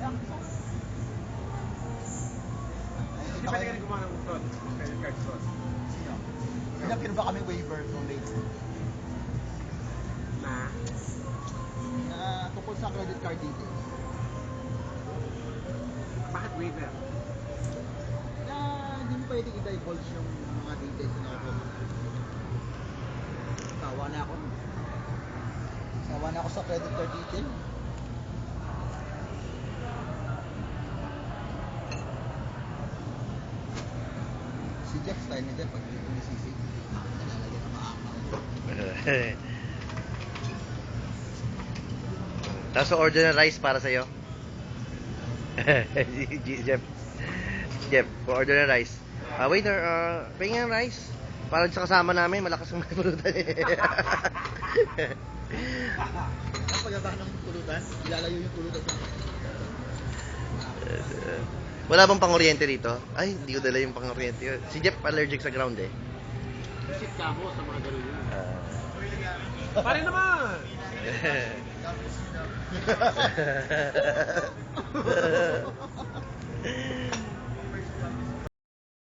Hindi pwede ka rin gumawa ng fraud, credit card fraud. Sino? Pinapiro ba kami waiver from late? Na? Na tungkol sa credit card details. Bakit waiver? Na hindi mo pwedeng i-divulge yung mga details na ako. Sawa na ako. Sawa na ako sa credit card detail. Si Jeff, style ni Jeff, pag dito ni Sisi, nalalagyan ng maamang. Tapos order ng rice para sa'yo. Jeff. Jeff, order ng rice. Waiter, pingin ng rice. Para sa kasama namin, malakas ang mga pulutan. Ang pagkabah ng pulutan, ilalayo yung pulutan sa Wala bang pang-oriente rito? Ay, hindi ko dala yung pang-oriente. Si Jeff allergic sa ground eh. Isip ka mo sa mga gano'n yun. Pare naman!